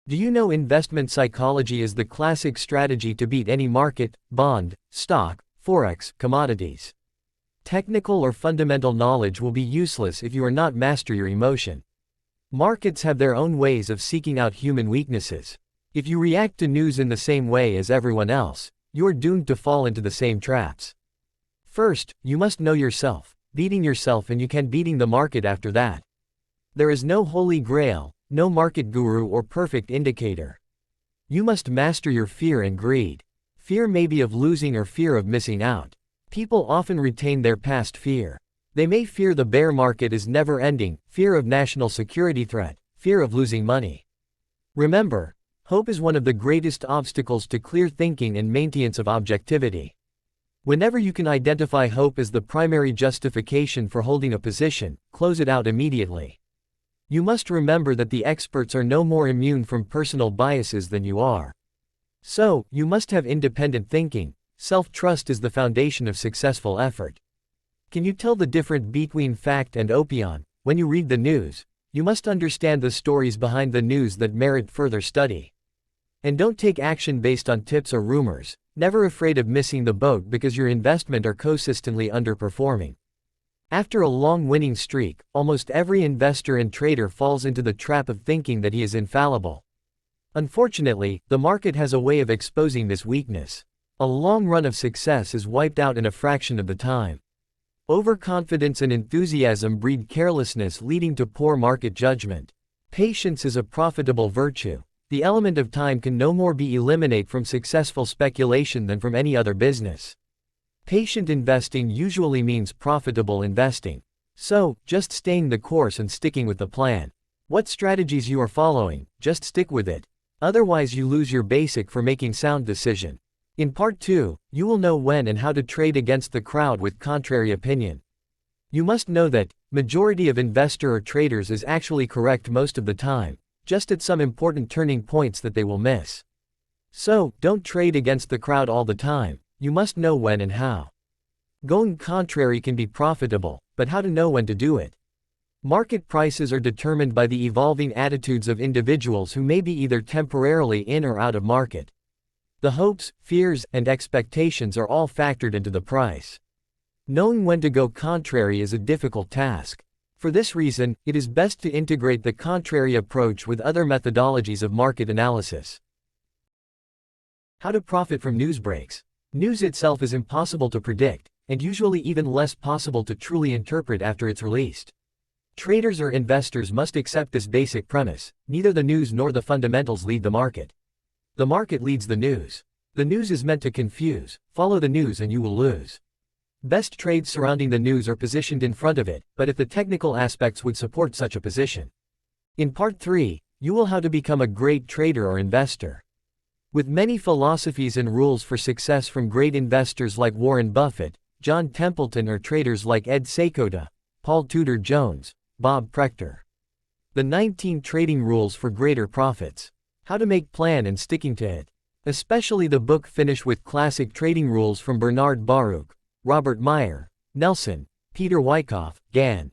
Do you know investment psychology is the classic strategy to beat any market, bond, stock, forex, commodities? Technical or fundamental knowledge will be useless if you are not master your emotion. Markets have their own ways of seeking out human weaknesses. If you react to news in the same way as everyone else, you're doomed to fall into the same traps. First, you must know yourself. Beating yourself and you can beating the market after that. There is no holy grail, no market guru or perfect indicator. You must master your fear and greed. Fear may be of losing or fear of missing out. People often retain their past fear. They may fear the bear market is never ending, fear of national security threat, fear of losing money. Remember, hope is one of the greatest obstacles to clear thinking and maintenance of objectivity. Whenever you can identify hope as the primary justification for holding a position, close it out immediately. You must remember that the experts are no more immune from personal biases than you are. So, you must have independent thinking. Self-trust is the foundation of successful effort. Can you tell the difference between fact and opinion? When you read the news, you must understand the stories behind the news that merit further study. And don't take action based on tips or rumors, never afraid of missing the boat because your investment are consistently underperforming. After a long winning streak, almost every investor and trader falls into the trap of thinking that he is infallible. Unfortunately, the market has a way of exposing this weakness. A long run of success is wiped out in a fraction of the time. Overconfidence and enthusiasm breed carelessness, leading to poor market judgment. Patience is a profitable virtue. The element of time can no more be eliminated from successful speculation than from any other business. Patient investing usually means profitable investing. So, just staying the course and sticking with the plan. What strategies you are following, just stick with it. Otherwise you lose your basic for making sound decision. In part 2, you will know when and how to trade against the crowd with contrary opinion. You must know that, majority of investor or traders is actually correct most of the time, just at some important turning points that they will miss. So, don't trade against the crowd all the time. You must know when and how. Going contrary can be profitable, but how to know when to do it? Market prices are determined by the evolving attitudes of individuals who may be either temporarily in or out of market. The hopes, fears, and expectations are all factored into the price. Knowing when to go contrary is a difficult task. For this reason, it is best to integrate the contrary approach with other methodologies of market analysis. How to profit from news breaks. News itself is impossible to predict, and usually even less possible to truly interpret after it's released. Traders or investors must accept this basic premise: neither the news nor the fundamentals lead the market. The market leads the news. The news is meant to confuse. Follow the news and you will lose. Best trades surrounding the news are positioned in front of it, but if the technical aspects would support such a position. In part 3, you will how to become a great trader or investor. With many philosophies and rules for success from great investors like Warren Buffett, John Templeton, or traders like Ed Seykota, Paul Tudor Jones, Bob Proctor. The 19 trading rules for greater profits. How to make plan and sticking to it. Especially the book finished with classic trading rules from Bernard Baruch, Robert Meyer, Nelson, Peter Wyckoff, Gann,